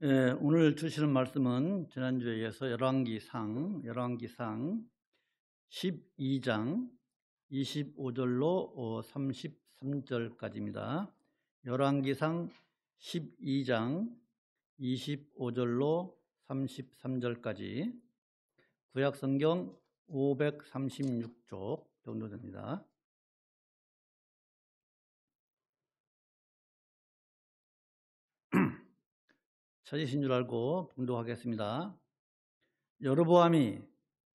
오늘 주시는 말씀은 지난주에 이어서 열왕기상 12장 25절로 33절까지입니다. 열왕기상 12장 25절로 33절까지 구약성경 536쪽 정도 됩니다. 찾으신 줄 알고 봉독하겠습니다. 여로보암이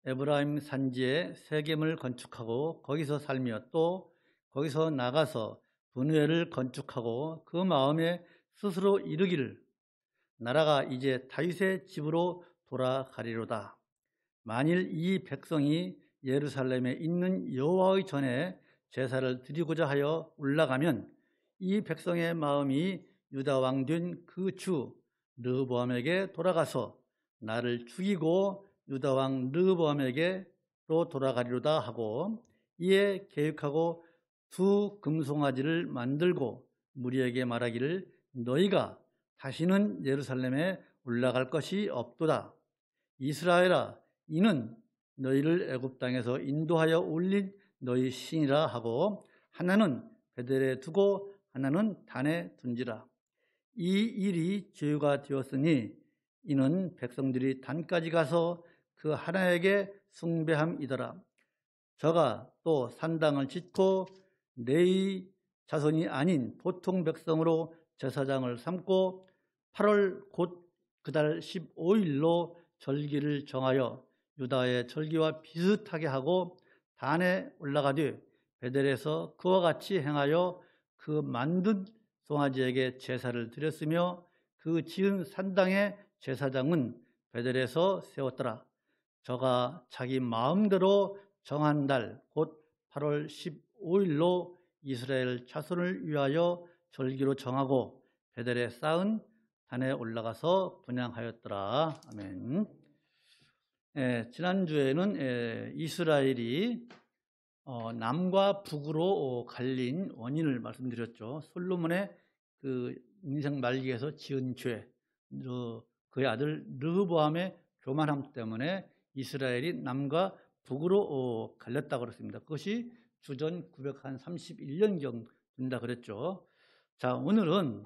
에브라임 산지에 세겜을 건축하고 거기서 살며 또 거기서 나가서 분회를 건축하고 그 마음에 스스로 이르기를 나라가 이제 다윗의 집으로 돌아가리로다. 만일 이 백성이 예루살렘에 있는 여호와의 전에 제사를 드리고자 하여 올라가면 이 백성의 마음이 유다 왕 된 그 주 르호보암에게 돌아가서 나를 죽이고 유다 왕 르호보암에게로 돌아가리로다 하고 이에 계획하고 두 금송아지를 만들고 무리에게 말하기를 너희가 다시는 예루살렘에 올라갈 것이 없도다. 이스라엘아, 이는 너희를 애굽 땅에서 인도하여 올린 너희 신이라 하고 하나는 베델에 두고 하나는 단에 둔지라. 이 일이 죄가 되었으니 이는 백성들이 단까지 가서 그 하나에게 숭배함이더라. 저가 또 산당을 짓고 레위 자손이 아닌 보통 백성으로 제사장을 삼고 8월 곧 그달 15일로 절기를 정하여 유다의 절기와 비슷하게 하고 단에 올라가되 베델에서 그와 같이 행하여 그 만든 송아지에게 제사를 드렸으며 그 지은 산당의 제사장은 베델에서 세웠더라. 저가 자기 마음대로 정한 달 곧 8월 15일로 이스라엘 자손을 위하여 절기로 정하고 베델에 쌓은 단에 올라가서 분향하였더라. 아멘. 지난주에는 이스라엘이 남과 북으로 갈린 원인을 말씀드렸죠. 솔로몬의 그 인생 말기에서 지은 죄, 그의 아들 르호보암의 교만함 때문에 이스라엘이 남과 북으로 갈렸다고 그랬습니다. 그것이 주전 931년경 된다 그랬죠. 자, 오늘은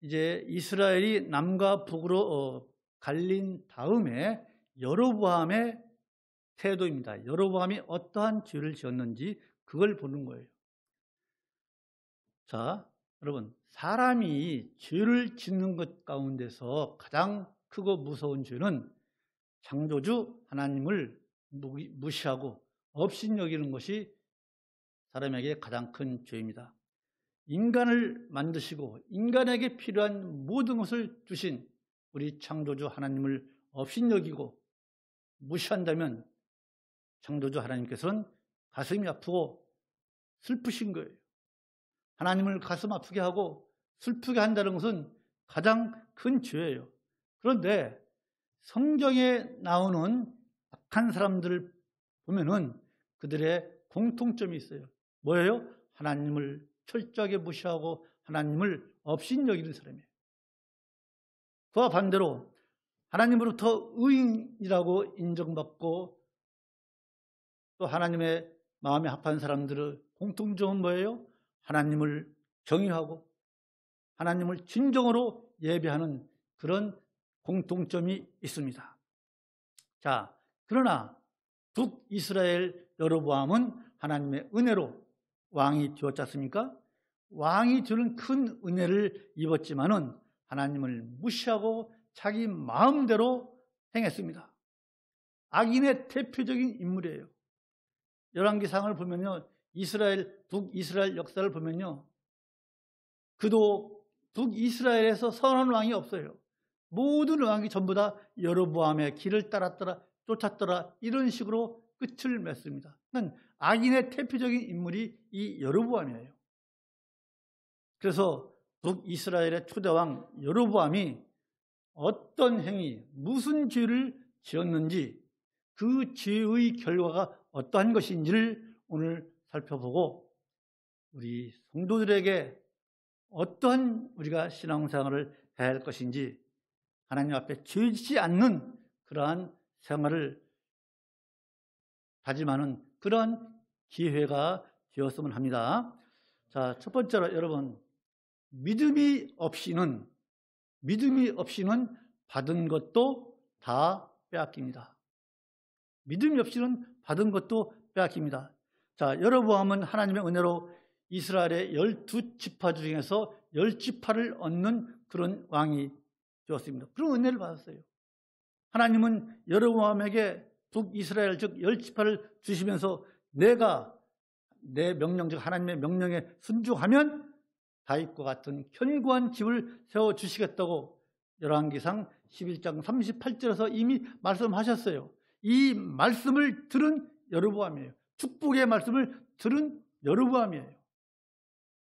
이제 이스라엘이 남과 북으로 갈린 다음에 여로보암의 태도입니다. 여로보암이 어떠한 죄를 지었는지 그걸 보는 거예요. 자, 여러분, 사람이 죄를 짓는 것 가운데서 가장 크고 무서운 죄는 창조주 하나님을 무시하고 업신여기는 것이 사람에게 가장 큰 죄입니다. 인간을 만드시고 인간에게 필요한 모든 것을 주신 우리 창조주 하나님을 업신여기고 무시한다면 창조주 하나님께서는 가슴이 아프고 슬프신 거예요. 하나님을 가슴 아프게 하고 슬프게 한다는 것은 가장 큰 죄예요. 그런데 성경에 나오는 악한 사람들을 보면은 그들의 공통점이 있어요. 뭐예요? 하나님을 철저하게 무시하고 하나님을 업신여기는 사람이에요. 그와 반대로 하나님으로부터 의인이라고 인정받고 또 하나님의 마음에 합한 사람들의 공통점은 뭐예요? 하나님을 경외하고 하나님을 진정으로 예배하는 그런 공통점이 있습니다. 자, 그러나 북이스라엘 여로보암은 하나님의 은혜로 왕이 되었지 않습니까? 왕이 되는 큰 은혜를 입었지만은 하나님을 무시하고 자기 마음대로 행했습니다. 악인의 대표적인 인물이에요. 열왕기상을 보면요, 북이스라엘 역사를 보면요, 그도 북이스라엘에서 선한 왕이 없어요. 모든 왕이 전부 다 여로보암의 길을 따랐더라, 쫓았더라, 이런 식으로 끝을 맺습니다. 악인의 대표적인 인물이 이 여로보암이에요. 그래서 북이스라엘의 초대왕 여로보암이 어떤 행위, 무슨 죄를 지었는지 그 죄의 결과가 어떠한 것인지를 오늘 살펴보고 우리 성도들에게 어떠한 우리가 신앙생활을 해야 할 것인지 하나님 앞에 죄짓지 않는 그러한 생활을 다짐하는 그런 기회가 되었으면 합니다. 자, 첫 번째로 여러분, 믿음이 없이는 받은 것도 다 빼앗깁니다. 믿음이 없이는 받은 것도 빼앗깁니다. 자, 여로보암은 하나님의 은혜로 이스라엘의 12지파 중에서 10지파를 얻는 그런 왕이 되었습니다. 그런 은혜를 받았어요. 하나님은 여로보암에게 북이스라엘 즉 10지파를 주시면서 내가 내 명령 즉 하나님의 명령에 순종하면 다윗과 같은 견고한 집을 세워주시겠다고 열왕기상 11장 38절에서 이미 말씀하셨어요. 이 말씀을 들은 여로보암이에요. 축복의 말씀을 들은 여로보암이에요.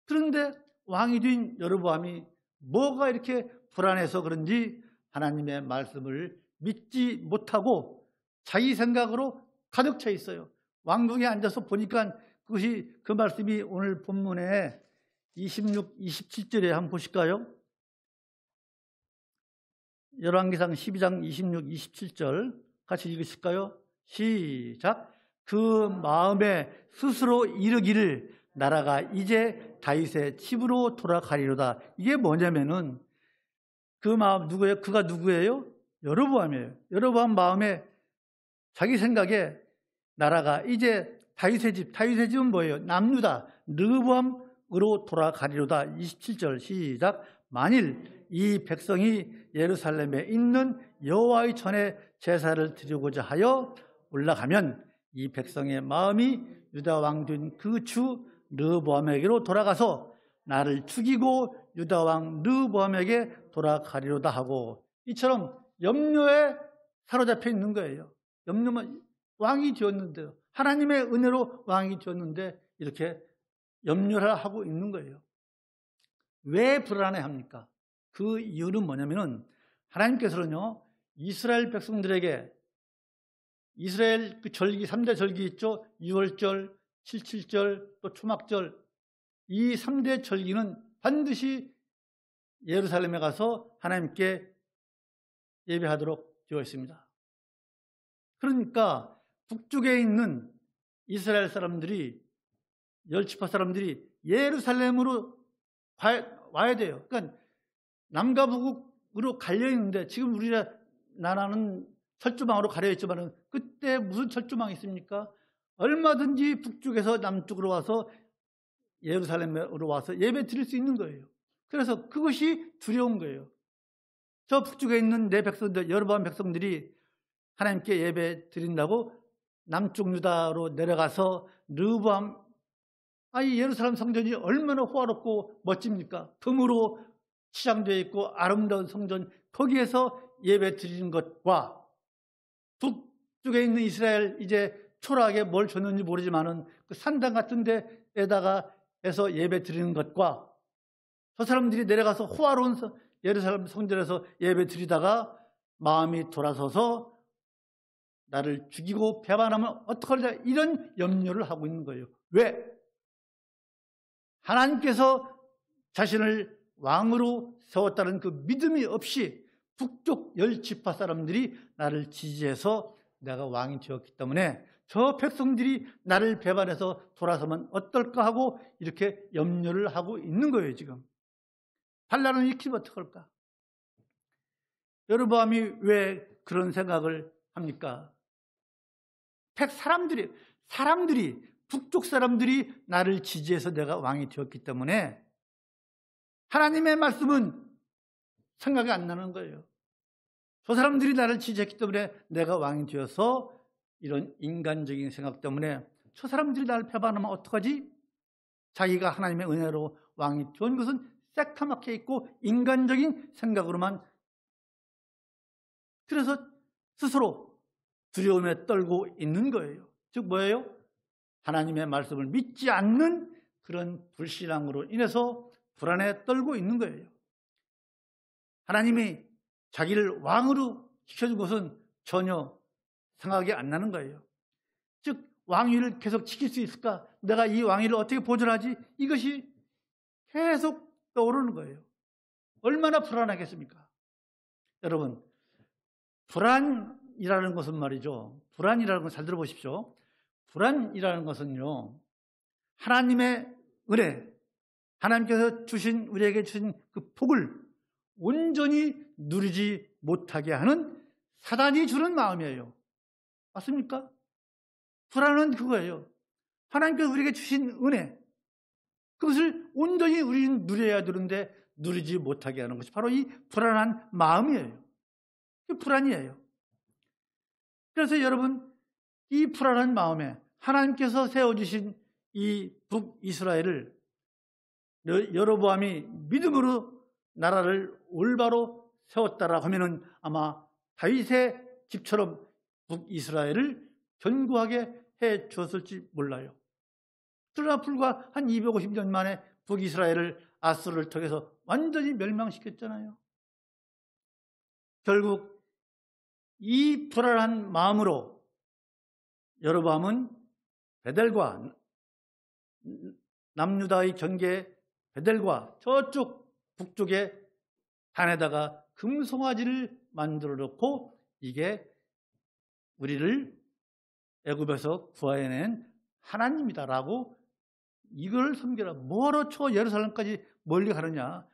그런데 왕이 된 여로보암이 뭐가 이렇게 불안해서 그런지 하나님의 말씀을 믿지 못하고 자기 생각으로 가득 차 있어요. 왕궁에 앉아서 보니까 그것이 그 말씀이 오늘 본문에 26, 27절에 한번 보실까요? 열왕기상 12장 26, 27절 같이 읽으실까요? 시작. 그 마음에 스스로 이르기를 나라가 이제 다윗의 집으로 돌아가리로다. 이게 뭐냐면은 그 마음 누구예요? 그가 누구예요? 여로보암이에요. 여로보암 마음에 자기 생각에 나라가 이제 다윗의 집은 뭐예요? 남유다 르호보암으로 돌아가리로다. 27절 시작. 만일 이 백성이 예루살렘에 있는 여호와의 전에 제사를 드리고자 하여 올라가면 이 백성의 마음이 유다 왕 된 그 주 르호보암에게로 돌아가서 나를 죽이고 유다 왕 르호보암에게 돌아가리로다 하고 이처럼 염려에 사로잡혀 있는 거예요. 염려만 왕이 되었는데요. 하나님의 은혜로 왕이 되었는데 이렇게 염려를 하고 있는 거예요. 왜 불안해합니까? 그 이유는 뭐냐면은 하나님께서는요 이스라엘 백성들에게 이스라엘 그 절기 3대 절기 있죠. 6월절, 77절, 또 초막절 이 3대 절기는 반드시 예루살렘에 가서 하나님께 예배하도록 되어 있습니다. 그러니까 북쪽에 있는 이스라엘 사람들이 10지파 사람들이 예루살렘으로 와야 돼요. 그러니까 남과 북으로 갈려 있는데 지금 우리나라는 철조망으로 가려 있지만 그때 무슨 철조망이 있습니까? 얼마든지 북쪽에서 남쪽으로 와서 예루살렘으로 와서 예배 드릴 수 있는 거예요. 그래서 그것이 두려운 거예요. 저 북쪽에 있는 내 백성들, 여로보암 백성들이 하나님께 예배 드린다고 남쪽 유다로 내려가서 르호보암 이 예루살렘 성전이 얼마나 호화롭고 멋집니까? 금으로 치장되어 있고 아름다운 성전 거기에서 예배 드리는 것과 북쪽에 있는 이스라엘 이제 초라하게 뭘 줬는지 모르지만은 그 산당 같은 데에다가 해서 예배 드리는 것과 저 사람들이 내려가서 호화로운 예루살렘 성전에서 예배 드리다가 마음이 돌아서서 나를 죽이고 배반하면 어떡하리라 이런 염려를 하고 있는 거예요. 왜? 하나님께서 자신을 왕으로 세웠다는 그 믿음이 없이 북쪽 10지파 사람들이 나를 지지해서 내가 왕이 되었기 때문에 저 백성들이 나를 배반해서 돌아서면 어떨까 하고 이렇게 염려를 하고 있는 거예요. 지금 반란을 일으키면 어떡할까? 여로보암이 왜 그런 생각을 합니까? 사람들이 북쪽 사람들이 나를 지지해서 내가 왕이 되었기 때문에 하나님의 말씀은 생각이 안 나는 거예요. 저 사람들이 나를 지지했기 때문에 내가 왕이 되어서 이런 인간적인 생각 때문에 저 사람들이 나를 배반하면 어떡하지? 자기가 하나님의 은혜로 왕이 된 것은 새카맣게 있고 인간적인 생각으로만 그래서 스스로 두려움에 떨고 있는 거예요. 즉 뭐예요? 하나님의 말씀을 믿지 않는 그런 불신앙으로 인해서 불안에 떨고 있는 거예요. 하나님이 자기를 왕으로 시켜준 것은 전혀 생각이 안 나는 거예요. 즉 왕위를 계속 지킬 수 있을까? 내가 이 왕위를 어떻게 보존하지? 이것이 계속 떠오르는 거예요. 얼마나 불안하겠습니까? 여러분, 불안이라는 것은 말이죠. 불안이라는 건 잘 들어보십시오. 불안이라는 것은요, 하나님의 은혜, 하나님께서 주신, 우리에게 주신 그 복을 온전히 누리지 못하게 하는 사단이 주는 마음이에요. 맞습니까? 불안은 그거예요. 하나님께서 우리에게 주신 은혜, 그것을 온전히 우리는 누려야 되는데 누리지 못하게 하는 것이 바로 이 불안한 마음이에요. 이 불안이에요. 그래서 여러분, 이 불안한 마음에 하나님께서 세워주신 이 북이스라엘을 여로보암이 믿음으로 나라를 올바로 세웠다라고 하면은 아마 다윗의 집처럼 북이스라엘을 견고하게 해 주었을지 몰라요. 그러나 불과 한 250년 만에 북이스라엘을 아수르를 통해서 완전히 멸망시켰잖아요. 결국 이 불안한 마음으로 여로보암은 베델과 남유다의 경계 베델과 저쪽 북쪽에 단에다가 금송아지를 만들어 놓고 이게 우리를 애굽에서 구해낸 하나님이다라고 이걸 섬겨라. 뭐하러 저 예루살렘까지 멀리 가느냐.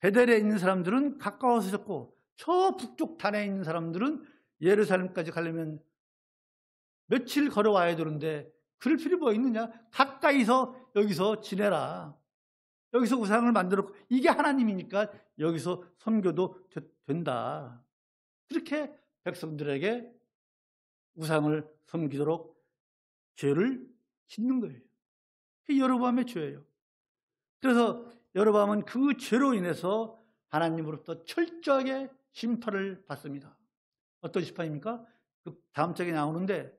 베델에 있는 사람들은 가까워서 있었고 저 북쪽 단에 있는 사람들은 예루살렘까지 가려면 며칠 걸어와야 되는데 그럴 필요가 있느냐. 가까이서 여기서 지내라. 여기서 우상을 만들었고 이게 하나님이니까 여기서 섬겨도 된다. 그렇게 백성들에게 우상을 섬기도록 죄를 짓는 거예요. 그게 여로보암의 죄예요. 그래서 여로보암은 그 죄로 인해서 하나님으로부터 철저하게 심판을 받습니다. 어떤 심판입니까? 그 다음 장에 나오는데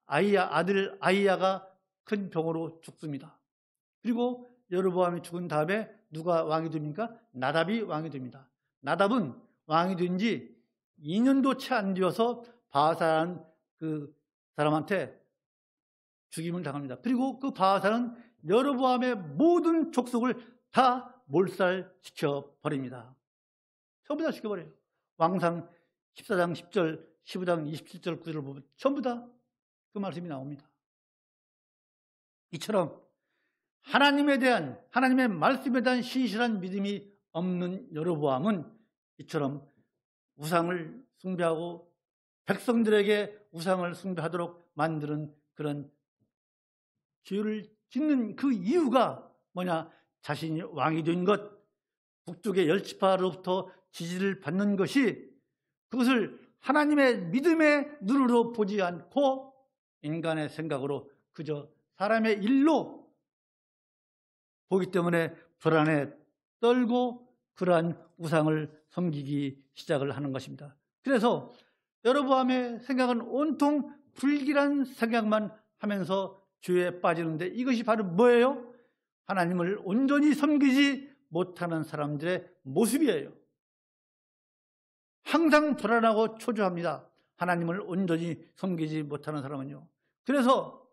아들 아이야가 큰 병으로 죽습니다. 그리고 여로보암이 죽은 다음에 누가 왕이 됩니까? 나답이 왕이 됩니다. 나답은 왕이 된 지 2년도 채 안 되어서 바하사라는 그 사람한테 죽임을 당합니다. 그리고 그 바하사는 여로보암의 모든 족속을 다 몰살시켜 버립니다. 전부 다 시켜버려요. 왕상 14장 10절, 15장 27절 구절을 보면 전부 다 그 말씀이 나옵니다. 이처럼 하나님의 말씀에 대한 신실한 믿음이 없는 여로보암은 이처럼 우상을 숭배하고 백성들에게 우상을 숭배하도록 만드는 그런 죄를 짓는 그 이유가 뭐냐? 자신이 왕이 된 것, 북쪽의 열지파로부터 지지를 받는 것이 그것을 하나님의 믿음의 눈으로 보지 않고 인간의 생각으로 그저 사람의 일로 보기 때문에 불안에 떨고 그러한 우상을 섬기기 시작을 하는 것입니다. 그래서 여로보암의 생각은 온통 불길한 생각만 하면서 죄에 빠지는데 이것이 바로 뭐예요? 하나님을 온전히 섬기지 못하는 사람들의 모습이에요. 항상 불안하고 초조합니다. 하나님을 온전히 섬기지 못하는 사람은요. 그래서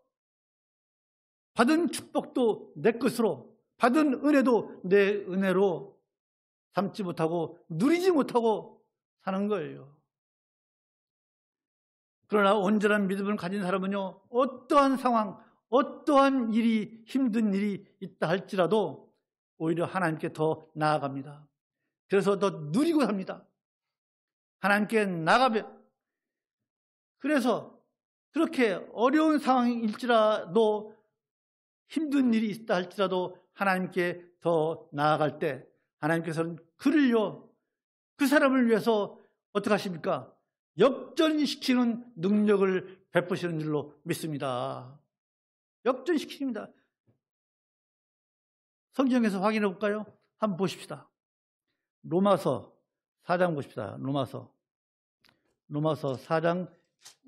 받은 축복도 내 것으로, 받은 은혜도 내 은혜로 삼지 못하고 누리지 못하고 사는 거예요. 그러나 온전한 믿음을 가진 사람은요, 어떠한 상황, 어떠한 일이, 힘든 일이 있다 할지라도 오히려 하나님께 더 나아갑니다. 그래서 더 누리고 삽니다. 하나님께 나가면. 그래서 그렇게 어려운 상황일지라도 힘든 일이 있다 할지라도 하나님께 더 나아갈 때 하나님께서는 그를요, 그 사람을 위해서 어떻게 하십니까? 역전시키는 능력을 베푸시는 줄로 믿습니다. 역전시킵니다. 성경에서 확인해 볼까요? 한번 보십시다. 로마서 4장 보십시다. 로마서 4장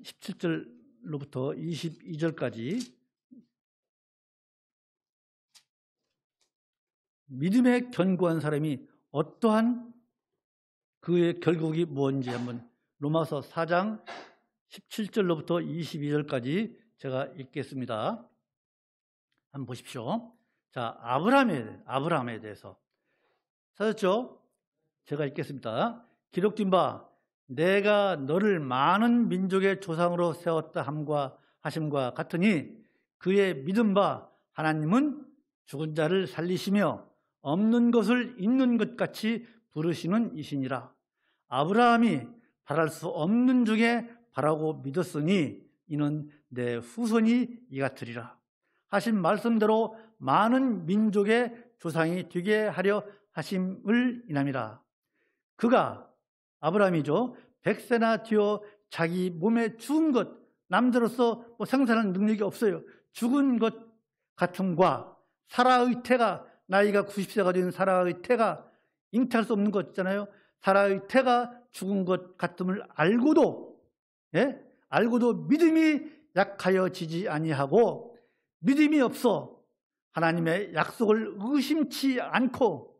17절로부터 22절까지 믿음에 견고한 사람이 어떠한 그의 결국이 뭔지 한번 로마서 4장 17절로부터 22절까지 제가 읽겠습니다. 한번 보십시오. 자, 아브라함에 대해서 찾았죠? 제가 읽겠습니다. 기록된 바 내가 너를 많은 민족의 조상으로 세웠다 하심과 같으니 그의 믿은 바 하나님은 죽은 자를 살리시며 없는 것을 있는 것 같이 부르시는 이시니라. 아브라함이 바랄 수 없는 중에 바라고 믿었으니 이는 내 후손이 이같으리라 하신 말씀대로 많은 민족의 조상이 되게 하려 하심을 인함이라. 그가 아브라함이죠. 100세나 되어 자기 몸에 죽은 것, 남자로서 생산하는 능력이 없어요. 죽은 것 같음과 사라의 태가, 나이가 90세가 된 사라의 태가 잉태할 수 없는 것 있잖아요. 사라의 태가 죽은 것 같음을 알고도 믿음이 약하여지지 아니하고 믿음이 없어 하나님의 약속을 의심치 않고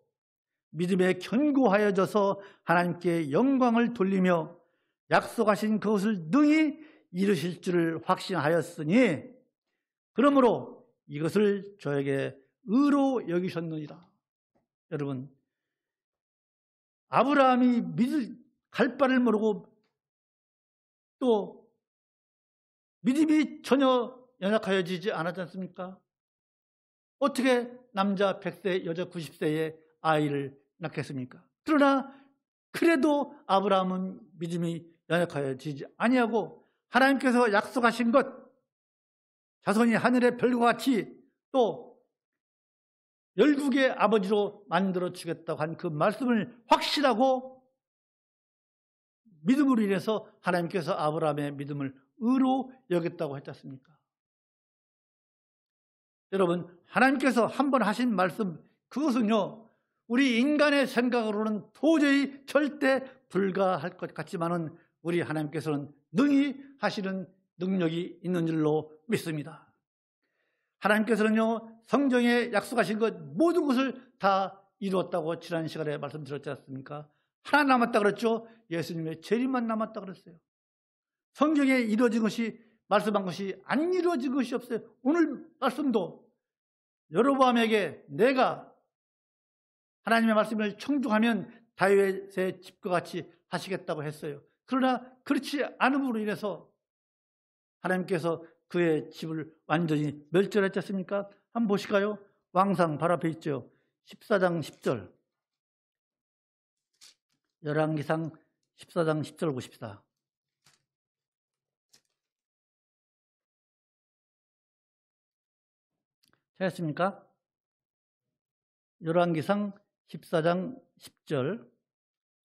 믿음에 견고하여져서 하나님께 영광을 돌리며 약속하신 그것을 능히 이루실 줄을 확신하였으니 그러므로 이것을 저에게 의로 여기셨느니라. 여러분, 아브라함이 갈 바를 모르고 또 믿음이 전혀 연약하여지지 않았지 않습니까? 어떻게 남자 100세, 여자 90세의 아이를 낳겠습니까? 그러나 그래도 아브라함은 믿음이 연약하여지지 아니하고 하나님께서 약속하신 것, 자손이 하늘의 별과 같이 또 12개의 아버지로 만들어 주겠다고 한 그 말씀을 확신하고 믿음으로 인해서 하나님께서 아브라함의 믿음을 의로 여겼다고 했지 않습니까? 여러분, 하나님께서 한번 하신 말씀, 그것은요 우리 인간의 생각으로는 도저히 절대 불가할 것 같지만은 우리 하나님께서는 능히 하시는 능력이 있는 줄로 믿습니다. 하나님께서는요 성경에 약속하신 것 모든 것을 다 이루었다고 지난 시간에 말씀드렸지 않습니까? 하나 남았다 그랬죠. 예수님의 재림만 남았다 그랬어요. 성경에 이루어진 것이, 말씀한 것이 안 이루어진 것이 없어요. 오늘 말씀도 여로보암에게 내가 하나님의 말씀을 청중하면 다윗의 집과 같이 하시겠다고 했어요. 그러나 그렇지 않음으로 인해서 하나님께서 그의 집을 완전히 멸절했지 않습니까? 한번 보실까요? 왕상 바로 앞에 있죠. 14장 10절. 열왕기상 14장 10절 보십시다. 찾았습니까? 열왕기상 14장 10절.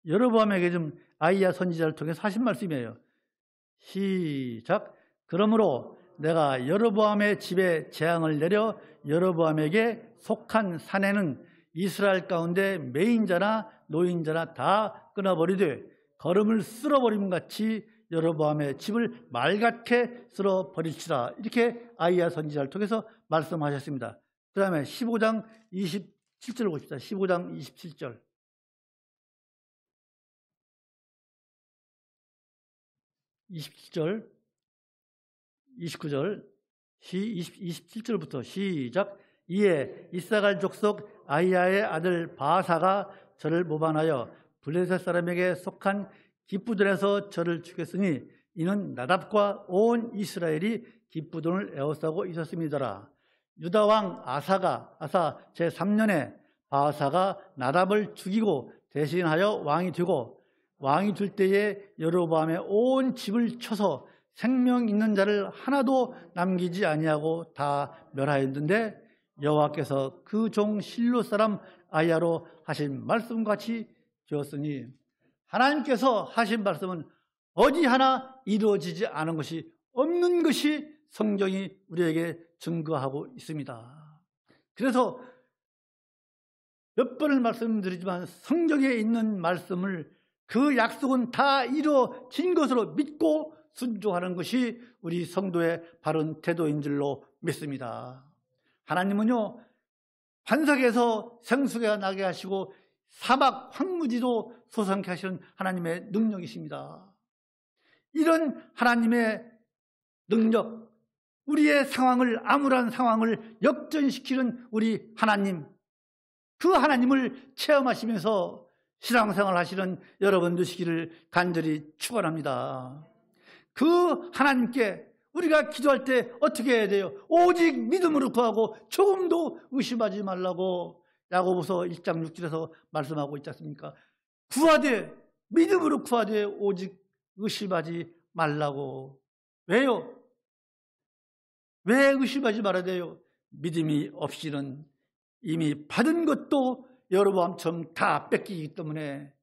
여로보암에게 좀 아이야 선지자를 통해서 하신 말씀이에요. 시작. 그러므로 내가 여로보암의 집에 재앙을 내려 여로보암에게 속한 사내는 이스라엘 가운데 매인자나 노인자나 다 끊어버리되 거름을 쓸어버림 같이 여로보암의 집을 말갛게 쓸어버릴지라. 이렇게 아이야 선지자를 통해서 말씀하셨습니다. 그 다음에 15장 27절 봅시다. 15장 27절. 27절, 29절, 27절부터 시작. 이에 이사갈 족속 아이야의 아들 바아사가 저를 모반하여 블레셋 사람에게 속한 기쁘돈에서 저를 죽였으니 이는 나답과 온 이스라엘이 기쁘돈을 에워싸고 있었습니다라. 유다 왕 아사 제3년에 바아사가 나답을 죽이고 대신하여 왕이 되고 왕이 될 때에 여로보암의 온 집을 쳐서 생명 있는 자를 하나도 남기지 아니하고 다 멸하였는데 여호와께서 그 종 실로 사람 아이야로 하신 말씀같이 되었으니, 하나님께서 하신 말씀은 어디 하나 이루어지지 않은 것이 없는 것이 성경이 우리에게 증거하고 있습니다. 그래서 몇 번을 말씀드리지만 성경에 있는 말씀을, 그 약속은 다 이루어진 것으로 믿고 순종하는 것이 우리 성도의 바른 태도인 줄로 믿습니다. 하나님은요 반석에서 생수가 나게 하시고 사막 황무지도 솟아나게 하시는 하나님의 능력이십니다. 이런 하나님의 능력, 우리의 상황을, 암울한 상황을 역전시키는 우리 하나님, 그 하나님을 체험하시면서 신앙생활 하시는 여러분 되시기를 간절히 축원합니다. 그 하나님께 우리가 기도할 때 어떻게 해야 돼요? 오직 믿음으로 구하고 조금도 의심하지 말라고 야고보서 1장 6절에서 말씀하고 있지 않습니까? 구하되 믿음으로 구하되 오직 의심하지 말라고. 왜요? 왜 의심하지 말아야 돼요? 믿음이 없이는 이미 받은 것도 여로보암처럼 다 뺏기기 때문에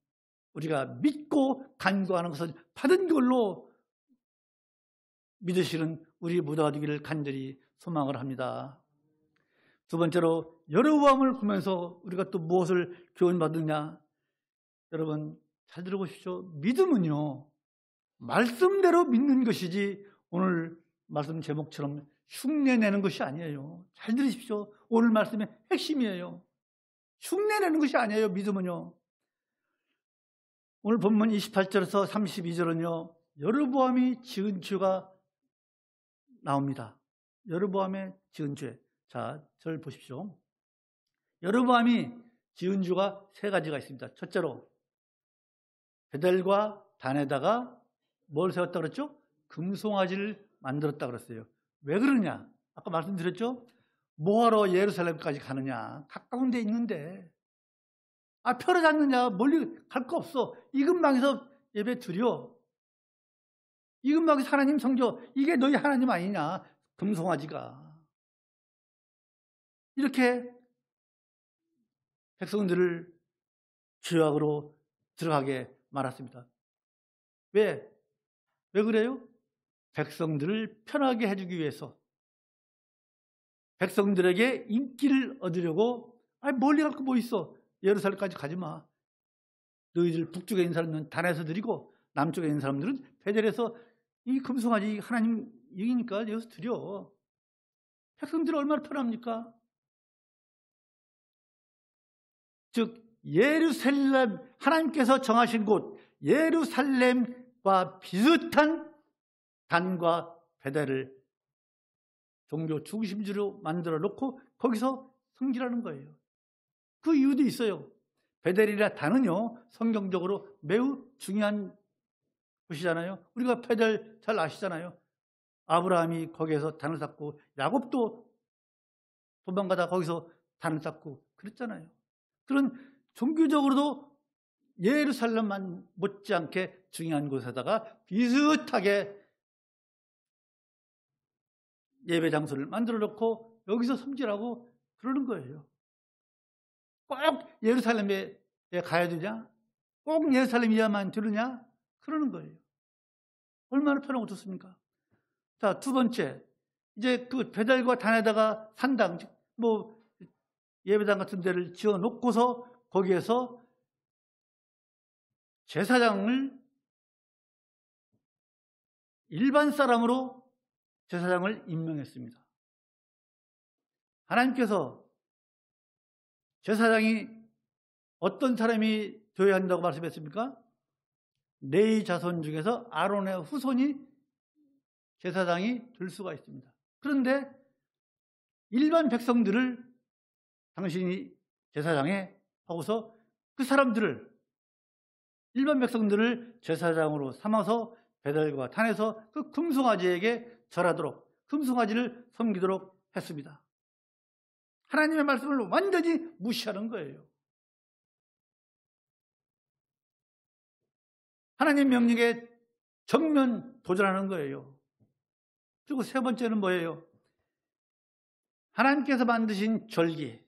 우리가 믿고 간구하는 것은 받은 걸로 믿으시는 우리 모두가 되기를 간절히 소망을 합니다. 두 번째로 여로보암을 보면서 우리가 또 무엇을 교훈받느냐? 여러분 잘 들어보십시오. 믿음은요, 말씀대로 믿는 것이지 오늘 말씀 제목처럼 흉내내는 것이 아니에요. 잘 들으십시오. 오늘 말씀의 핵심이에요. 흉내내는 것이 아니에요. 믿음은요. 오늘 본문 28절에서 32절은요. 여로보암이 지은 죄가 나옵니다. 여로보암의 지은 죄. 자, 저를 보십시오. 여로보암이 지은 죄가 세 가지가 있습니다. 첫째로 베델과 단에다가 뭘 세웠다 그랬죠? 금송아지를 만들었다 그랬어요. 왜 그러냐? 아까 말씀드렸죠? 뭐하러 예루살렘까지 가느냐? 가까운 데 있는데. 표를 잡느냐? 멀리 갈 거 없어. 이 근방에서 예배 드려. 이 근방에서 하나님 성교. 이게 너희 하나님 아니냐? 금송아지가. 이렇게 백성들을 죄악으로 들어가게 말았습니다. 왜 그래요? 백성들을 편하게 해주기 위해서, 백성들에게 인기를 얻으려고. 멀리 갈 거 뭐 있어? 예루살렘까지 가지 마. 너희들 북쪽에 있는 사람들은 단에서 드리고 남쪽에 있는 사람들은 베델에서 이 금송아지 하나님 이기니까 여기서 드려. 백성들이 얼마나 편합니까? 즉 예루살렘, 하나님께서 정하신 곳 예루살렘과 비슷한 단과 베델을 종교 중심지로 만들어 놓고 거기서 성질하는 거예요. 그 이유도 있어요. 베델이나 단은요, 성경적으로 매우 중요한 곳이잖아요. 우리가 베델 잘 아시잖아요. 아브라함이 거기에서 단을 쌓고 야곱도 도망가다 거기서 단을 쌓고 그랬잖아요. 그런 종교적으로도 예루살렘만 못지않게 중요한 곳에다가 비슷하게 예배 장소를 만들어 놓고 여기서 섬기라고 그러는 거예요. 꼭 예루살렘에 가야 되냐? 꼭 예루살렘이야만 들으냐? 그러는 거예요. 얼마나 편하고 좋습니까? 자, 두 번째. 이제 그 베델과 단에다가 산당, 뭐 예배당 같은 데를 지어 놓고서 거기에서 제사장을 일반 사람으로 제사장을 임명했습니다. 하나님께서 제사장이 어떤 사람이 되어야 한다고 말씀했습니까? 레위 자손 중에서 아론의 후손이 제사장이 될 수가 있습니다. 그런데 일반 백성들을 당신이 제사장에 하고서 그 사람들을, 일반 백성들을 제사장으로 삼아서 베델과 단에서 그 금송아지에게 절하도록, 금송아지를 섬기도록 했습니다. 하나님의 말씀을 완전히 무시하는 거예요. 하나님 명령에 정면 도전하는 거예요. 그리고 세 번째는 뭐예요? 하나님께서 만드신 절기.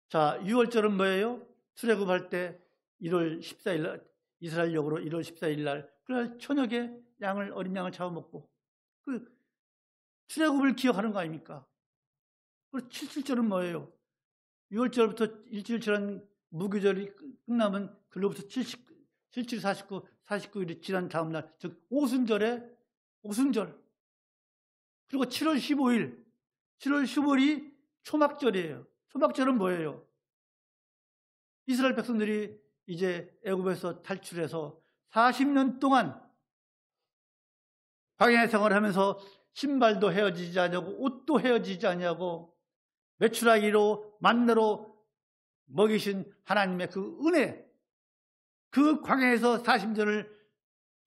자, 6월절은 뭐예요? 출애굽할 때 1월 14일 날, 이스라엘력으로 1월 14일 날, 그날 저녁에 어린 양을 잡아먹고, 그 출애굽을 기억하는 거 아닙니까? 그리고 7절은 뭐예요? 6월절부터 일주일 지난 무교절이 끝나면 그로부터 77, 49일이 지난 다음 날, 즉 오순절에 오순절. 그리고 7월 15일이 초막절이에요. 초막절은 뭐예요? 이스라엘 백성들이 이제 애굽에서 탈출해서 40년 동안 광야 생활을 하면서 신발도 헤어지지 않냐고, 옷도 헤어지지 않냐고, 메추라기로 만나로 먹이신 하나님의 그 은혜, 그 광야에서 40년을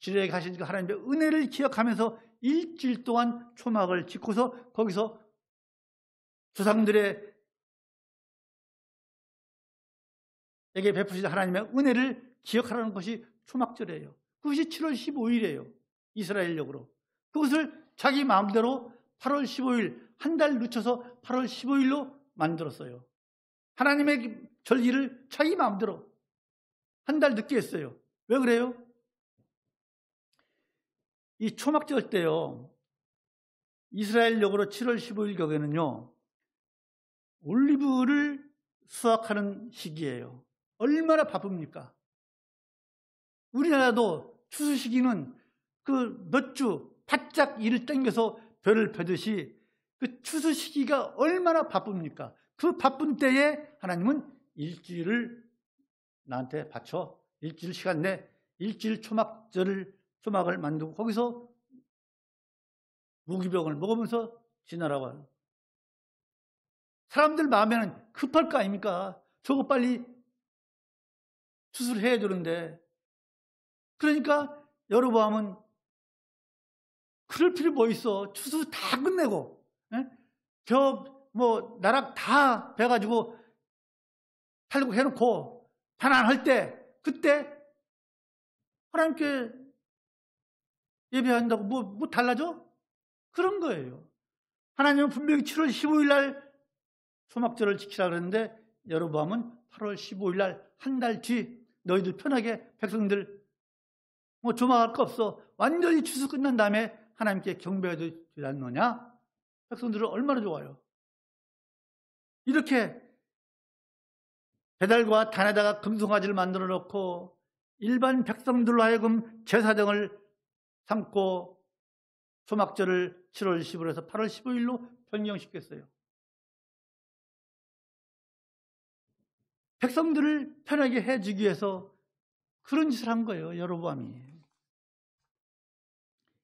지내게 하신 그 하나님의 은혜를 기억하면서 일주일 동안 초막을 짓고서 거기서 조상들에게 베푸신 하나님의 은혜를 기억하라는 것이 초막절이에요. 그것이 7월 15일이에요. 이스라엘력으로. 그것을 자기 마음대로 8월 15일, 한 달 늦춰서 8월 15일로 만들었어요. 하나님의 절기를 자기 마음대로 한 달 늦게 했어요. 왜 그래요? 이 초막절 때요, 이스라엘력으로 7월 15일 격에는요, 올리브를 수확하는 시기예요. 얼마나 바쁩니까? 우리나라도 추수 시기는 그 몇 주 바짝 일을 땡겨서 벼를 펴듯이 그 추수 시기가 얼마나 바쁩니까? 그 바쁜 때에 하나님은 일주일을 나한테 바쳐, 일주일 시간 내 일주일 초막을 만들고 거기서 무기병을 먹으면서 지나라고 해요. 사람들 마음에는 급할 거 아닙니까? 저거 빨리 추수를 해야 되는데. 그러니까 여로보암은 그럴 필요 뭐 있어. 추수 다 끝내고 나락 다 베가지고 팔고 해놓고 편안할 때, 그때 하나님께 예배한다고 뭐 달라져? 그런 거예요. 하나님은 분명히 7월 15일 날 초막절을 지키라 그랬는데 여로보암은 8월 15일 날 한 달 뒤 너희들 편하게 백성들 뭐 조망할 거 없어. 완전히 추수 끝난 다음에 하나님께 경배해도 되지 않느냐? 백성들은 얼마나 좋아요. 이렇게 배달과 단에다가 금송아지를 만들어 놓고 일반 백성들로 하여금 제사정을 삼고 초막절을 7월 15일에서 8월 15일로 변경시켰어요. 백성들을 편하게 해주기 위해서 그런 짓을 한 거예요, 여로보암이.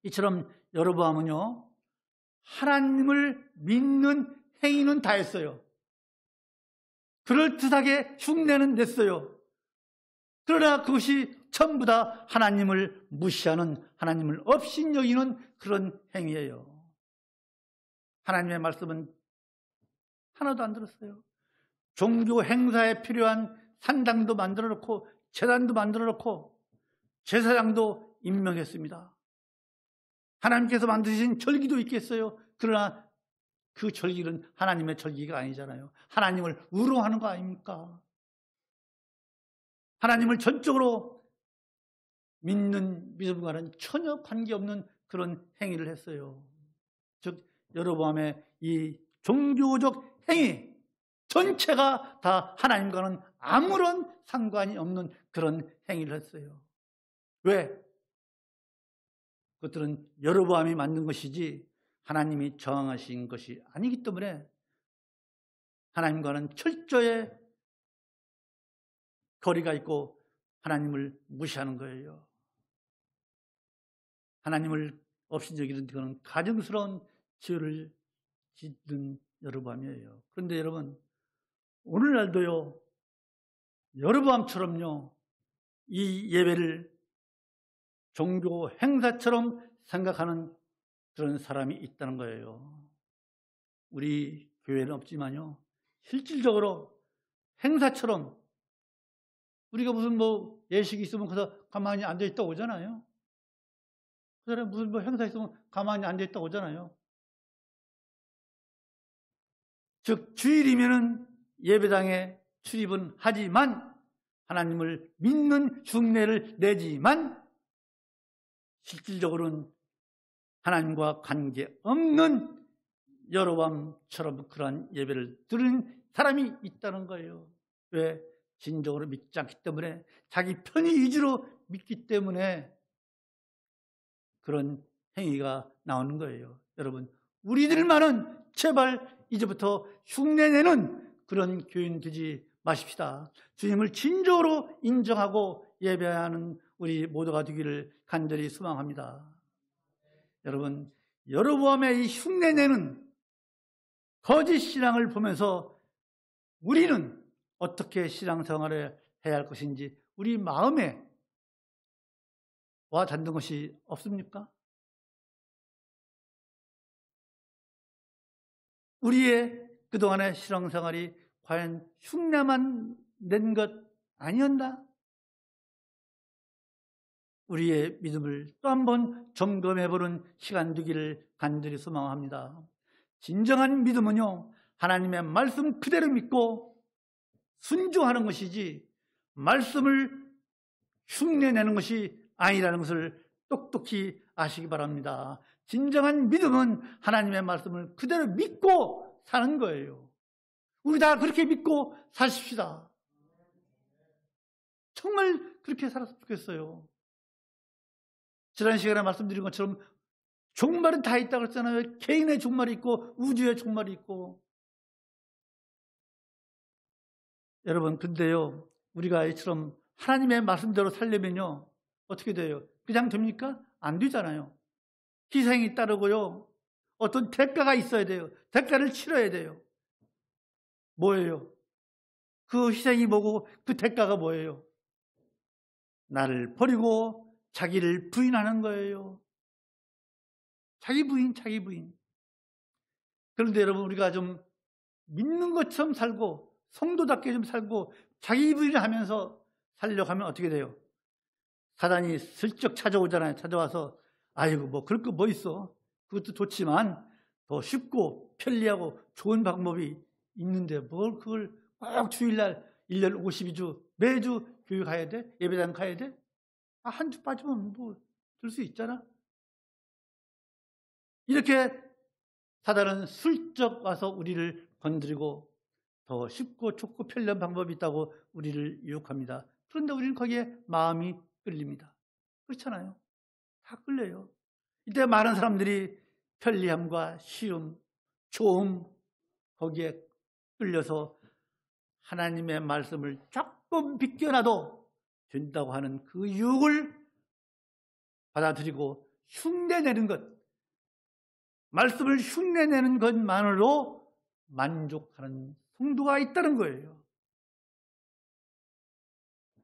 이처럼 여로보암은요, 하나님을 믿는 행위는 다 했어요. 그럴듯하게 흉내는 냈어요. 그러나 그것이 전부 다 하나님을 무시하는, 하나님을 업신여기는 그런 행위예요. 하나님의 말씀은 하나도 안 들었어요. 종교 행사에 필요한 산당도 만들어 놓고 제단도 만들어 놓고 제사장도 임명했습니다. 하나님께서 만드신 절기도 있겠어요. 그러나 그 절기는 하나님의 절기가 아니잖아요. 하나님을 우롱하는 거 아닙니까? 하나님을 전적으로 믿는 믿음과는 전혀 관계없는 그런 행위를 했어요. 즉 여로보암의 이 종교적 행위 전체가 다 하나님과는 아무런 상관이 없는 그런 행위를 했어요. 왜? 그것들은 여로보암이 만든 것이지 하나님이 정하신 것이 아니기 때문에 하나님과는 철저히 거리가 있고 하나님을 무시하는 거예요. 하나님을 업신여기는 그런 가증스러운 죄를 짓는 여로보암이에요. 그런데 여러분, 오늘날도요, 여로보암처럼요, 이 예배를 종교 행사처럼 생각하는 그런 사람이 있다는 거예요. 우리 교회는 없지만요, 실질적으로 행사처럼 우리가 무슨 뭐 예식이 있으면 가서 가만히 앉아 있다고 오잖아요. 그 사람 무슨 뭐 행사 있으면 가만히 앉아 있다고 오잖아요. 즉 주일이면은 예배당에 출입은 하지만 하나님을 믿는 흉내를 내지만 실질적으로는 하나님과 관계없는 여로보암처럼 그러한 예배를 드리는 사람이 있다는 거예요. 왜? 진정으로 믿지 않기 때문에, 자기 편의 위주로 믿기 때문에 그런 행위가 나오는 거예요. 여러분, 우리들만은 제발 이제부터 흉내내는 그런 교인 되지 마십시다. 주님을 진정으로 인정하고 예배하는 우리 모두가 되기를 간절히 소망합니다. 여러분, 여로보암의 이 흉내내는 거짓 신앙을 보면서 우리는 어떻게 신앙생활을 해야 할 것인지 우리 마음에 와 닿는 것이 없습니까? 우리의 그동안의 신앙생활이 과연 흉내만 낸 것 아니었나? 우리의 믿음을 또 한 번 점검해보는 시간 되기를 간절히 소망합니다. 진정한 믿음은요, 하나님의 말씀 그대로 믿고 순종하는 것이지 말씀을 흉내내는 것이 아니라는 것을 똑똑히 아시기 바랍니다. 진정한 믿음은 하나님의 말씀을 그대로 믿고 사는 거예요. 우리 다 그렇게 믿고 사십시다. 정말 그렇게 살았으면 좋겠어요. 지난 시간에 말씀드린 것처럼 종말은 다 있다고 했잖아요. 개인의 종말이 있고 우주의 종말이 있고. 여러분, 근데요, 우리가 이처럼 하나님의 말씀대로 살려면요, 어떻게 돼요? 그냥 됩니까? 안 되잖아요. 희생이 따르고요, 어떤 대가가 있어야 돼요. 대가를 치러야 돼요. 뭐예요? 그 희생이 뭐고 그 대가가 뭐예요? 나를 버리고 자기를 부인하는 거예요. 자기 부인. 그런데 여러분, 우리가 좀 믿는 것처럼 살고 성도답게 좀 살고 자기 부인을 하면서 살려고 하면 어떻게 돼요? 사단이 슬쩍 찾아오잖아요. 찾아와서 아이고 뭐 그럴 거 뭐 있어. 그것도 좋지만 더 쉽고 편리하고 좋은 방법이 있는데 뭘 그걸 꼭 주일날 1년 52주 매주 교회 가야 돼? 예배당 가야 돼? 한 주 빠지면 뭐 들 수 있잖아. 이렇게 사단은 슬쩍 와서 우리를 건드리고 더 쉽고 좋고 편리한 방법이 있다고 우리를 유혹합니다. 그런데 우리는 거기에 마음이 끌립니다. 그렇잖아요. 다 끌려요. 이때 많은 사람들이 편리함과 쉬움, 좋음 거기에 끌려서 하나님의 말씀을 조금 비껴놔도 된다고 하는 그 유혹을 받아들이고 흉내내는 것, 말씀을 흉내내는 것만으로 만족하는 성도가 있다는 거예요.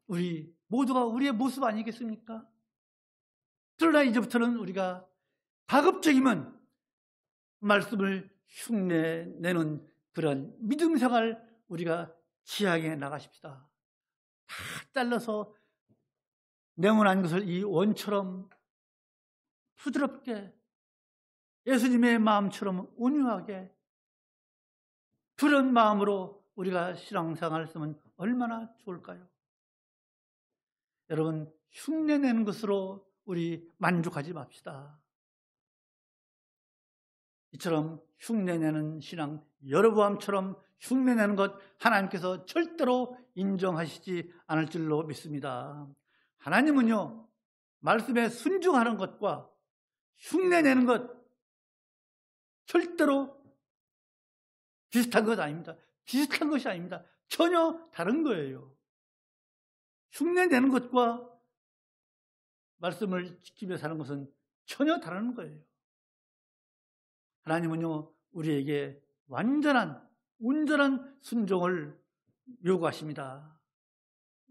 우리 모두가 우리의 모습 아니겠습니까? 그러나 이제부터는 우리가 가급적이면 말씀을 흉내내는 그런 믿음 생활 우리가 지향해 나가십시다. 다 잘라서 네모난 것을 이 원처럼 부드럽게 예수님의 마음처럼 온유하게 그런 마음으로 우리가 신앙생활을 했으면 얼마나 좋을까요? 여러분, 흉내내는 것으로 우리 만족하지 맙시다. 이처럼 흉내내는 신앙, 여로보암처럼 흉내내는 것 하나님께서 절대로 인정하시지 않을 줄로 믿습니다. 하나님은요, 말씀에 순종하는 것과 흉내내는 것 절대로 비슷한 것 아닙니다. 비슷한 것이 아닙니다. 전혀 다른 거예요. 흉내내는 것과 말씀을 지키며 사는 것은 전혀 다른 거예요. 하나님은요, 우리에게 온전한 순종을 요구하십니다.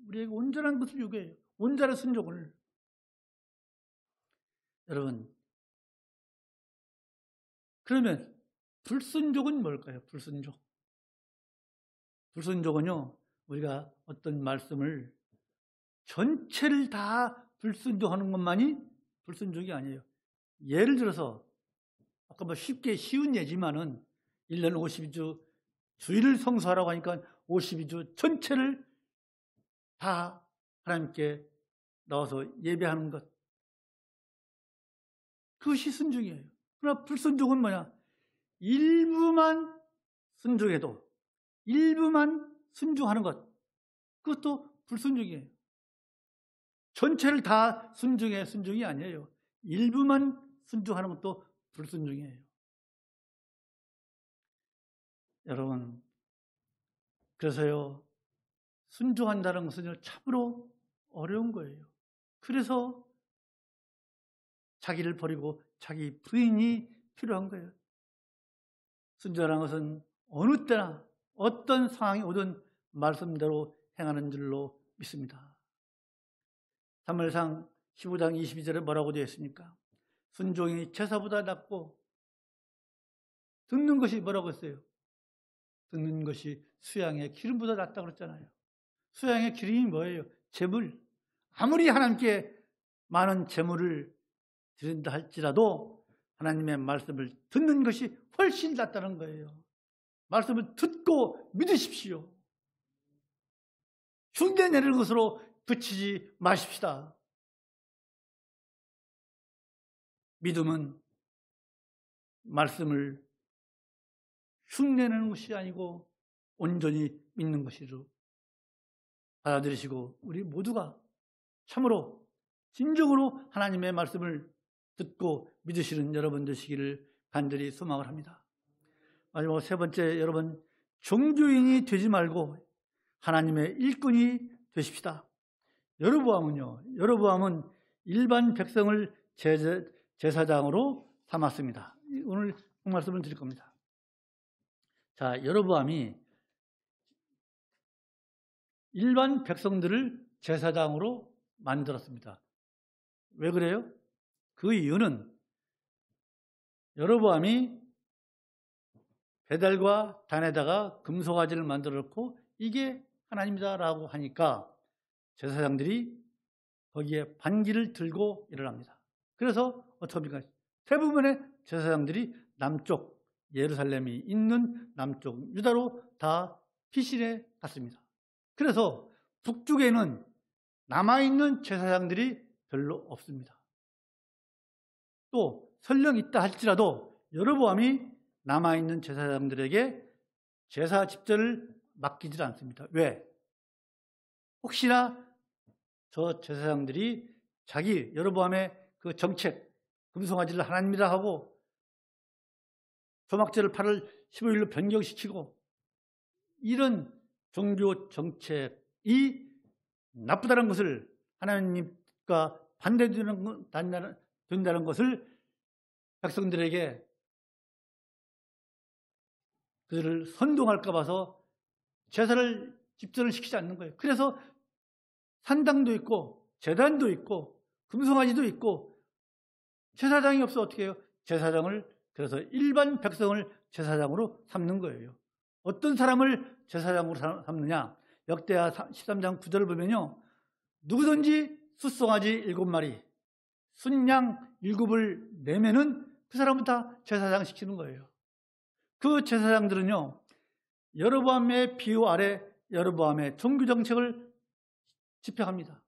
우리에게 온전한 것을 요구해요. 온전한 순종을. 여러분, 그러면 불순종은 뭘까요? 불순종. 불순종은요, 우리가 어떤 말씀을 전체를 다 불순종하는 것만이 불순종이 아니에요. 예를 들어서 아까 뭐 쉽게 쉬운 예지만은 1년 52주 주일을 성수하라고 하니까 52주 전체를 다 하나님께 나와서 예배하는 것. 그것이 순종이에요. 그러나 불순종은 뭐냐? 일부만 순종해도 일부만 순종하는 것. 그것도 불순종이에요. 전체를 다 순종이 아니에요. 일부만 순종하는 것도 불순종이에요. 여러분, 그래서요, 순종한다는 것은 참으로 어려운 거예요. 그래서 자기를 버리고 자기 부인이 필요한 거예요. 순종하는 것은 어느 때나 어떤 상황이 오든 말씀대로 행하는 줄로 믿습니다. 사무엘상 15장 22절에 뭐라고 되어 있습니까? 순종이 제사보다 낫고 듣는 것이 뭐라고 했어요? 듣는 것이 수양의 기름보다 낫다고 그랬잖아요. 수양의 기름이 뭐예요? 재물. 아무리 하나님께 많은 재물을 드린다 할지라도 하나님의 말씀을 듣는 것이 훨씬 낫다는 거예요. 말씀을 듣고 믿으십시오. 흉내내는 것으로 그치지 마십시다. 믿음은 말씀을 흉내내는 것이 아니고 온전히 믿는 것이로 받아들이시고 우리 모두가 참으로 진정으로 하나님의 말씀을 듣고 믿으시는 여러분 되시기를 간절히 소망을 합니다. 마지막으로 세 번째, 여러분 종교인이 되지 말고 하나님의 일꾼이 되십시다. 여로보암은 일반 백성을 제사장으로 삼았습니다. 오늘 그 말씀을 드릴 겁니다. 자, 여로보암이 일반 백성들을 제사장으로 만들었습니다. 왜 그래요? 그 이유는 여로보암이 베델과 단에다가 금송아지를 만들어 놓고 이게 하나님이다라고 하니까 제사장들이 거기에 반기를 들고 일어납니다. 그래서 어떻습니까? 대부분의 제사장들이 남쪽 예루살렘이 있는 남쪽 유다로 다 피신해 갔습니다. 그래서 북쪽에는 남아있는 제사장들이 별로 없습니다. 또 설령 있다 할지라도 여로보암이 남아있는 제사장들에게 제사 집전을 맡기질 않습니다. 왜? 혹시나 저 제사장들이 자기 여로보암의 그 정책, 금송아지를 하나님이라 하고 조막제를 8월 15일로 변경시키고 이런 종교 정책이 나쁘다는 것을 하나님과 반대된다는 것을 백성들에게 그들을 선동할까 봐서 제사를 집전을 시키지 않는 거예요. 그래서 산당도 있고 제단도 있고 금송아지도 있고 제사장이 없어 어떻게 해요? 제사장을 그래서 일반 백성을 제사장으로 삼는 거예요. 어떤 사람을 제사장으로 삼느냐? 역대하 13장 9절을 보면요. 누구든지 숫송아지 7마리, 순양 7을 내면은 그 사람은 다 제사장 시키는 거예요. 그 제사장들은요. 여로보암의 비유 아래 여로보암의 종교 정책을 집행합니다.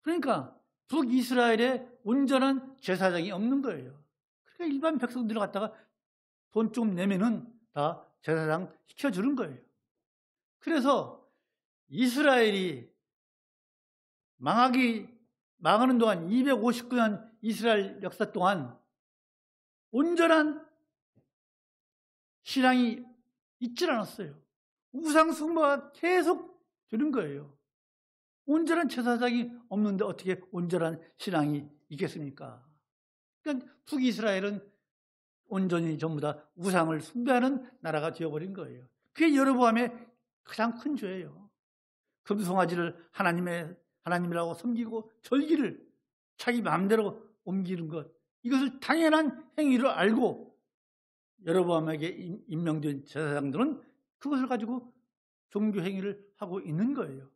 그러니까 북이스라엘에 온전한 제사장이 없는 거예요. 그러니까 일반 백성들을 갖다가 돈 좀 내면은 다 제사장 시켜주는 거예요. 그래서 이스라엘이 망하는 동안 259년 이스라엘 역사 동안 온전한 신앙이 있질 않았어요. 우상 숭배가 계속 되는 거예요. 온전한 제사장이 없는데 어떻게 온전한 신앙이 있겠습니까? 그러니까 북이스라엘은 온전히 전부 다 우상을 숭배하는 나라가 되어버린 거예요. 그게 여로보암의 가장 큰 죄예요. 금송아지를 하나님이라고 섬기고 절기를 자기 마음대로 옮기는 것, 이것을 당연한 행위로 알고 여로보암에게 임명된 제사장들은 그것을 가지고 종교 행위를 하고 있는 거예요.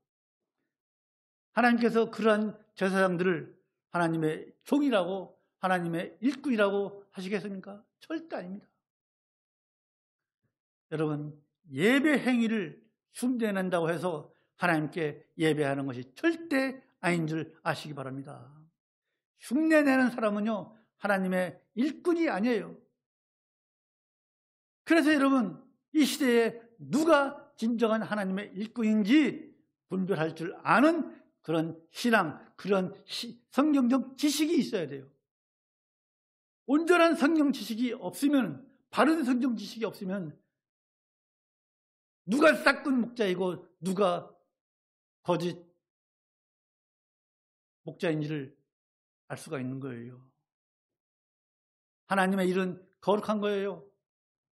하나님께서 그러한 제사장들을 하나님의 종이라고 하나님의 일꾼이라고 하시겠습니까? 절대 아닙니다. 여러분, 예배 행위를 흉내낸다고 해서 하나님께 예배하는 것이 절대 아닌 줄 아시기 바랍니다. 흉내내는 사람은요, 하나님의 일꾼이 아니에요. 그래서 여러분, 이 시대에 누가 진정한 하나님의 일꾼인지 분별할 줄 아는 그런 신앙, 그런 성경적 지식이 있어야 돼요. 온전한 성경 지식이 없으면, 바른 성경 지식이 없으면 누가 싹군 목자이고 누가 거짓 목자인지를 알 수가 있는 거예요. 하나님의 일은 거룩한 거예요.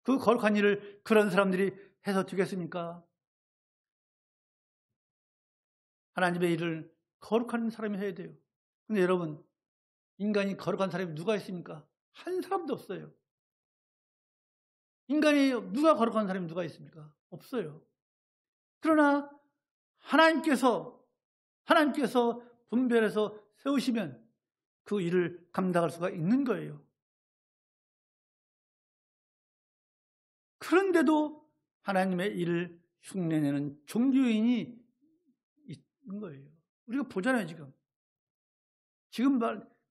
그 거룩한 일을 그런 사람들이 해서 되겠습니까? 하나님의 일을 거룩한 사람이 해야 돼요. 근데 여러분, 인간이 거룩한 사람이 누가 있습니까? 한 사람도 없어요. 인간이 누가 거룩한 사람이 누가 있습니까? 없어요. 그러나 하나님께서 분별해서 세우시면 그 일을 감당할 수가 있는 거예요. 그런데도 하나님의 일을 흉내내는 종교인이 있는 거예요. 우리가 보잖아요, 지금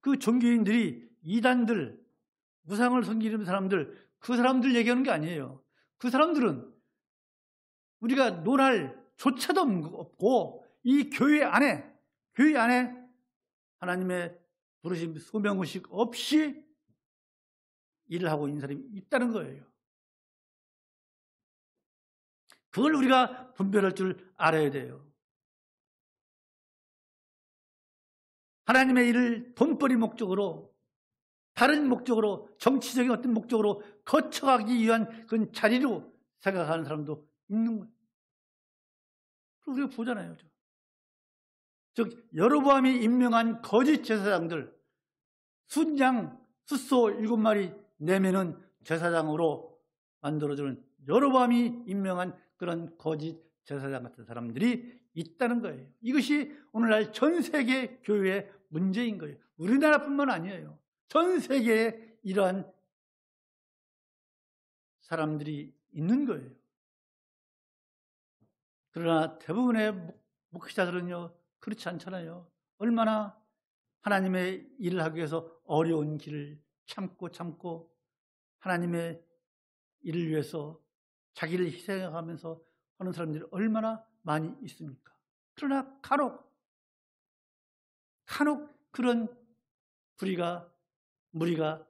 그 종교인들이 이단들, 무상을 섬기는 사람들, 그 사람들 얘기하는 게 아니에요. 그 사람들은 우리가 논할 조차도 없고, 이 교회 안에 하나님의 부르심 소명의식 없이 일을 하고 있는 사람이 있다는 거예요. 그걸 우리가 분별할 줄 알아야 돼요. 하나님의 일을 돈벌이 목적으로, 다른 목적으로, 정치적인 어떤 목적으로 거쳐가기 위한 그런 자리로 생각하는 사람도 있는 거예요. 우리가 보잖아요. 즉 여로보암이 임명한 거짓 제사장들, 순양, 숫소 7마리 내면은 제사장으로 만들어주는 여로보암이 임명한 그런 거짓 제사장 같은 사람들이 있다는 거예요. 이것이 오늘날 전 세계 교회의 문제인 거예요. 우리나라뿐만 아니에요. 전 세계에 이러한 사람들이 있는 거예요. 그러나 대부분의 목회자들은요, 그렇지 않잖아요. 얼마나 하나님의 일을 하기 위해서 어려운 길을 참고 하나님의 일을 위해서 자기를 희생하면서 하는 사람들이 얼마나 많이 있습니까? 그러나 간혹 그런 무리가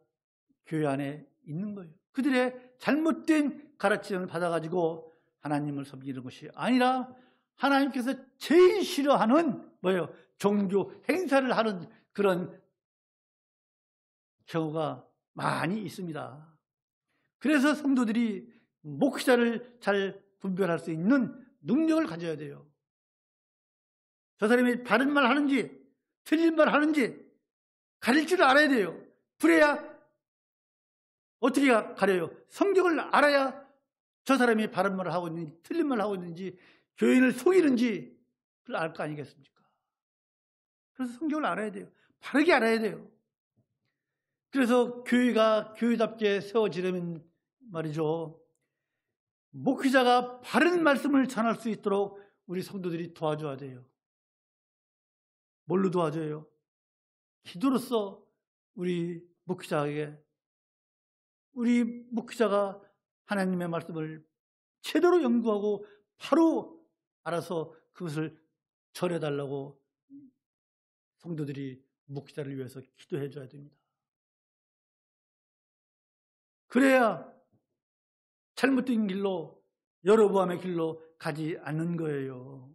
교회 안에 있는 거예요. 그들의 잘못된 가르침을 받아가지고 하나님을 섬기는 것이 아니라 하나님께서 제일 싫어하는 뭐예요? 종교 행사를 하는 그런 경우가 많이 있습니다. 그래서 성도들이 목회자를 잘 분별할 수 있는 능력을 가져야 돼요. 저 사람이 바른 말 하는지 틀린 말 하는지 가릴 줄 알아야 돼요. 그래야 어떻게 가려요? 성경을 알아야 저 사람이 바른 말을 하고 있는지 틀린 말을 하고 있는지 교인을 속이는지 그걸 알 거 아니겠습니까? 그래서 성경을 알아야 돼요. 바르게 알아야 돼요. 그래서 교회가 교회답게 세워지려면 말이죠. 목회자가 바른 말씀을 전할 수 있도록 우리 성도들이 도와줘야 돼요. 뭘로 도와줘요? 기도로서 우리 목회자가 하나님의 말씀을 제대로 연구하고 바로 알아서 그것을 전해달라고 성도들이 목회자를 위해서 기도해 줘야 됩니다. 그래야 잘못된 길로 여로보암의 길로 가지 않는 거예요.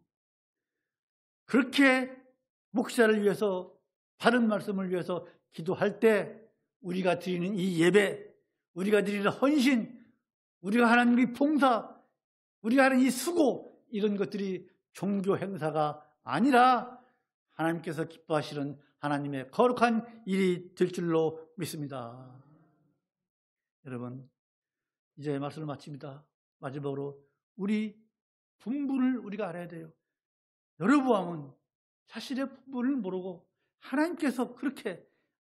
그렇게 목회자를 위해서 바른 말씀을 위해서 기도할 때 우리가 드리는 이 예배, 우리가 드리는 헌신, 우리가 하는 이 봉사, 우리가 하는 이 수고, 이런 것들이 종교 행사가 아니라 하나님께서 기뻐하시는 하나님의 거룩한 일이 될 줄로 믿습니다. 여러분, 이제 말씀을 마칩니다. 마지막으로 우리 분분을 우리가 알아야 돼요. 여로보암은 자신의 분분을 모르고 하나님께서 그렇게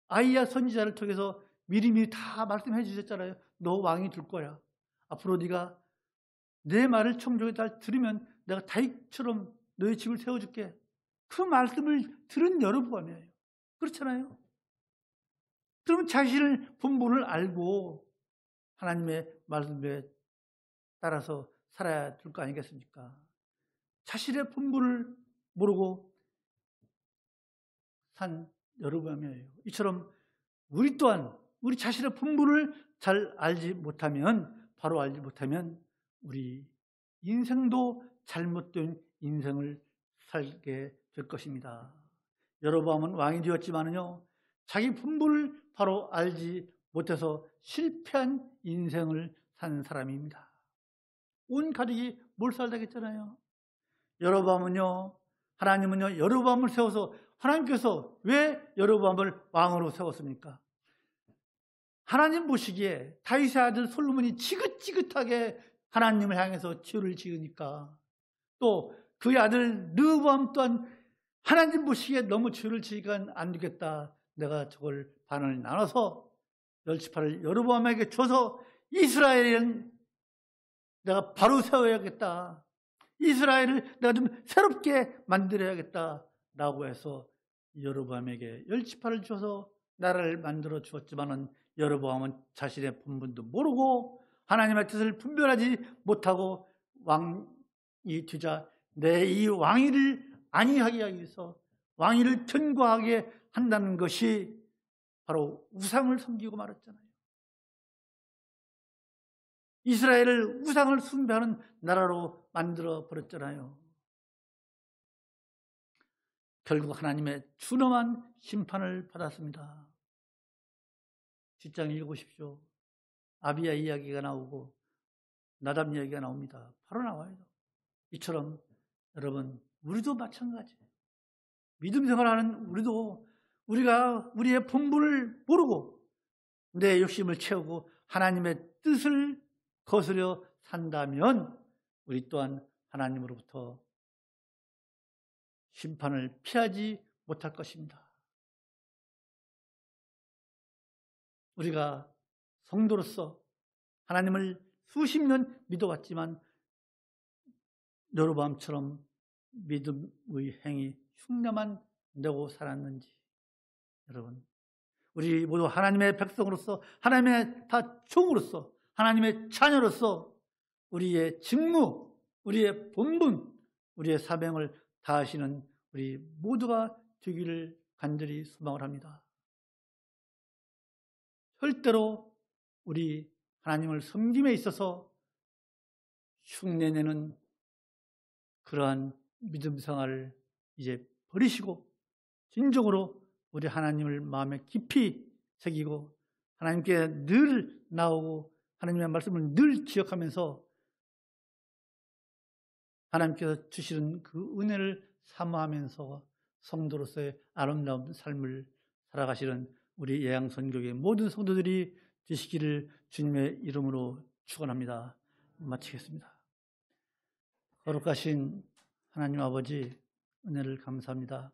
아이야 선지자를 통해서 미리미리 다 말씀해 주셨잖아요. 너 왕이 될 거야. 앞으로 네가 내 말을 청족에 다 들으면 내가 다윗처럼 너의 집을 세워줄게. 그 말씀을 들은 여로보암이에요. 그렇잖아요. 그러면 자신의 분분을 알고 하나님의 말씀에 따라서 살아야 될 거 아니겠습니까? 자신의 분분을 모르고 산 여로보암이에요. 이처럼 우리 또한 우리 자신의 분분을 잘 알지 못하면, 바로 알지 못하면 우리 인생도 잘못된 인생을 살게 될 것입니다. 여로보암은 왕이 되었지만은요, 자기 분분을 바로 알지 못해서 실패한 인생을 산 사람입니다. 온 가족이 몰살되겠잖아요. 여로보암은요, 하나님은요, 여로보암을 세워서 하나님께서 왜 여로보암을 왕으로 세웠습니까? 하나님 보시기에 다윗의 아들 솔로몬이 지긋지긋하게 하나님을 향해서 죄를 지으니까, 또 그의 아들 르호보암 또한 하나님 보시기에 너무 죄를 지으니까 안 되겠다, 내가 저걸 반을 나눠서 열지파를 여로보암에게 줘서 이스라엘은 내가 바로 세워야겠다, 이스라엘을 내가 좀 새롭게 만들어야겠다 라고 해서 여로보암에게 열지파를 줘서 나라를 만들어 주었지만은 여로보암은 자신의 본분도 모르고 하나님의 뜻을 분별하지 못하고 왕이 되자 내 이 왕위를 안위하게 하기 위해서 왕위를 견고하게 한다는 것이 바로 우상을 섬기고 말았잖아요. 이스라엘을 우상을 숭배하는 나라로 만들어 버렸잖아요. 결국 하나님의 준엄한 심판을 받았습니다. 뒷장 읽으십시오. 아비야 이야기가 나오고 나답 이야기가 나옵니다. 바로 나와요. 이처럼 여러분, 우리도 마찬가지예요. 믿음 생활하는 우리도 우리가 우리의 본분을 모르고 내 욕심을 채우고 하나님의 뜻을 거스려 산다면 우리 또한 하나님으로부터 심판을 피하지 못할 것입니다. 우리가 성도로서 하나님을 수십 년 믿어왔지만 여로보암처럼 믿음의 행위 흉내만 내고 살았는지, 여러분, 우리 모두 하나님의 백성으로서, 하나님의 다 종으로서, 하나님의 자녀로서 우리의 직무, 우리의 본분, 우리의 사명을 다하시는 우리 모두가 되기를 간절히 소망을 합니다. 절대로 우리 하나님을 섬김에 있어서 흉내내는 그러한 믿음 생활을 이제 버리시고 진정으로 우리 하나님을 마음에 깊이 새기고 하나님께 늘 나오고 하나님의 말씀을 늘 기억하면서 하나님께서 주시는 그 은혜를 사모하면서 성도로서의 아름다운 삶을 살아가시는 우리 예양선교회 모든 성도들이 되시기를 주님의 이름으로 축원합니다. 마치겠습니다. 거룩하신 하나님 아버지, 은혜를 감사합니다.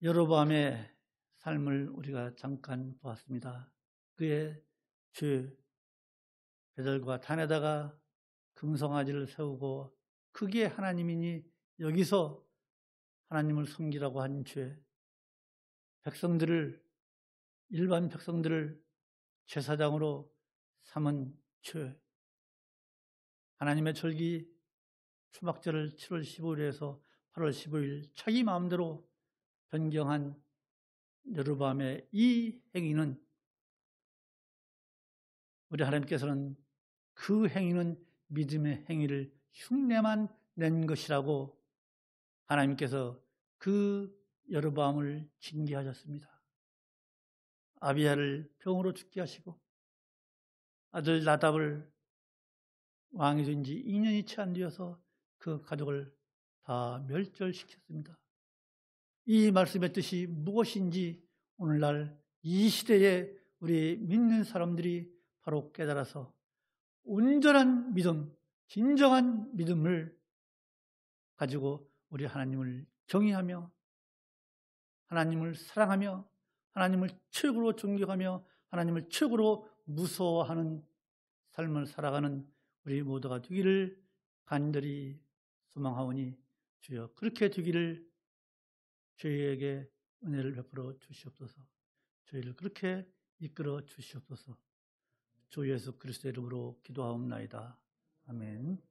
여로보암의 삶을 우리가 잠깐 보았습니다. 그의 죄, 베델과 단에다가 금송아지를 세우고 그게 하나님이니 여기서 하나님을 섬기라고 한 죄, 백성들을, 일반 백성들을 제사장으로 삼은 죄, 하나님의 절기 초막절을 7월 15일에서 8월 15일 자기 마음대로 변경한 여로보암의 이 행위는, 우리 하나님께서는 그 행위는 믿음의 행위를 흉내만 낸 것이라고 하나님께서 그 여로보암을 징계하셨습니다. 아비야를 병으로 죽게 하시고 아들 나답을 왕이 된 지 2년이 채 안 되어서 그 가족을 다 멸절시켰습니다. 이 말씀의 뜻이 무엇인지 오늘날 이 시대에 우리 믿는 사람들이 바로 깨달아서 온전한 믿음, 진정한 믿음을 가지고 우리 하나님을 경외하며 하나님을 사랑하며 하나님을 최고로 존경하며 하나님을 최고로 무서워하는 삶을 살아가는 우리 모두가 되기를 간절히 소망하오니 주여 그렇게 되기를 저희에게 은혜를 베풀어 주시옵소서. 저희를 그렇게 이끌어 주시옵소서. 주 예수 그리스도의 이름으로 기도하옵나이다. 아멘.